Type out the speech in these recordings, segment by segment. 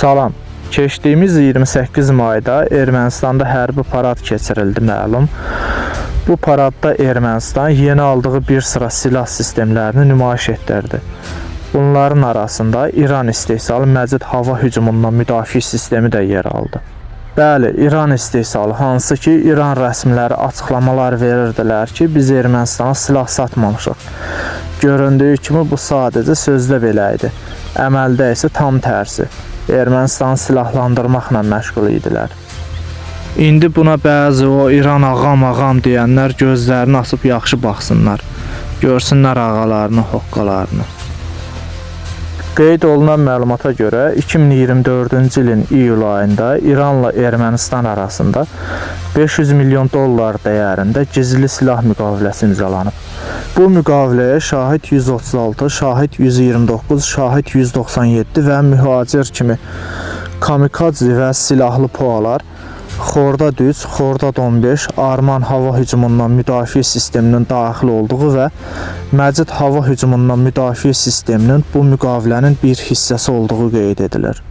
Salam. Keçdiyimiz 28 mayda Ermənistanda hərbi parad keçirildi məlum. Bu paradda Ermənistan yeni aldığı bir sıra silah sistemlərini nümayiş etdirdi. Bunların arasında İran istehsalı Məcid hava hücumundan müdafiə sistemi də yer aldı. Bəli, İran istehsalı, hansı ki İran rəsmiləri açıqlamalar verirdilər ki, biz Ermənistana silah satmamışıq. Göründüyü kimi bu sadəcə sözdə belə idi. Əməldə isə tam tərsi. Ermənistanı silahlandırmaqla məşğul idilər. İndi buna bəzi o İran ağam deyənlər gözlərini açıb yaxşı baxsınlar. Görsünlər ağalarını, hoqqalarını. Qeyd olunan məlumata görə 2024-cü ilin iyul ayında İranla Ermənistan arasında 500 milyon dollar dəyərində gizli silah müqaviləsi imzalanıb. Bu müqaviləyə şahid 136, şahid 129, şahid 197 və mühacir kimi kamikadze və silahlı PUAlar, Xorda Düz, Xorda 15, Arman hava hücumundan müdafiə sisteminin daxil olduğu və Məcid hava hücumundan müdafiə sisteminin bu müqavilənin bir hissəsi olduğu qeyd edilir.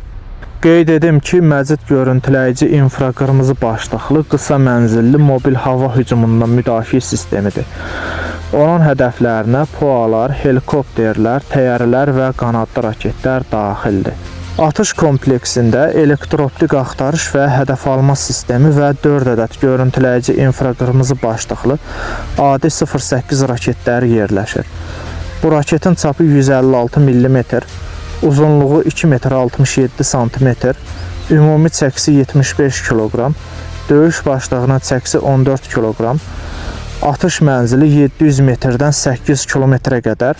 Qeyd edim ki, Məcid görüntüləyici infraqırmızı başlıqlı qısa mənzilli mobil hava hücumundan müdafiə sistemidir. Onun hədəflərinə PUAlar, helikopterlər, təyyarələr və qanadlı raketlər daxildir. Atış kompleksində elektro-optik axtarış və hədəf alma sistemi və 4 ədəd görüntüləyici infraqırmızı başlıqlı AD-08 raketləri yerləşir. Bu raketin çapı 156 mm, uzunluğu 2 metr 67 sm, ümumi çəkisi 75 kg, döyüş başlığının çəkisi 14 kg, atış mənzili 700 metrdən 8 kilometrə qədər,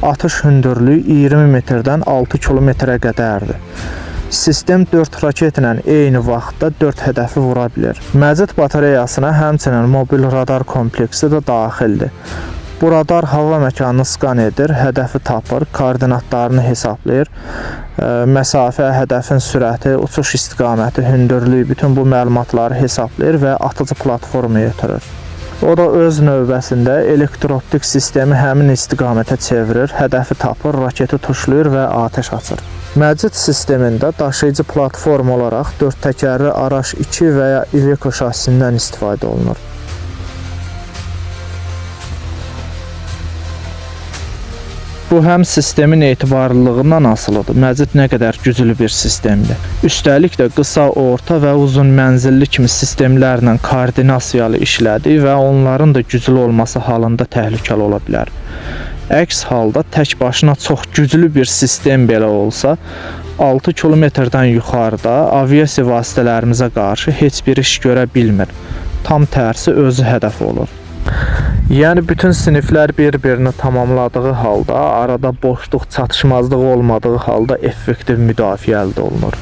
atış hündürlüyü 20 metrdən 6 kilometrə qədərdir. Sistem 4 raketlə eyni vaxtda 4 hədəfi vura bilir. Məcid batareyasına həmçinin mobil radar kompleksi də daxildir. Bu radar hava məkanını skan edir, hədəfi tapır, koordinatlarını hesablayır, məsafə, hədəfin sürəti, uçuş istiqaməti, hündürlüyü, bütün bu məlumatları hesablayır və atıcı platformaya ötürür. O da öz növbəsində elektro-optik sistemi həmin istiqamətə çevirir, hədəfi tapır, raketi tuşlayır və atəş açır. Məcid sistemində daşıyıcı platform olaraq 4 təkərli Araş 2 və ya Iveco şassisindən istifadə olunur. Bu həm sistemin etibarlılığından asılıdır. Məcid nə qədər güclü bir sistemdir. Üstəlik də qısa, orta və uzun mənzilli kimi sistemlərlə koordinasiyalı işlədiyi və onların da güclü olması halında təhlükəli ola bilər. Əks halda tək başına çox güclü bir sistem belə olsa, 6 kilometrdən yuxarıda aviasiya vasitələrimizə qarşı heç bir iş görə bilmir. Tam tərsi özü hədəf olur. Yəni bütün siniflər bir-birini tamamladığı halda, arada boşluq, çatışmazlıq olmadığı halda effektiv müdafiə əldə olunur.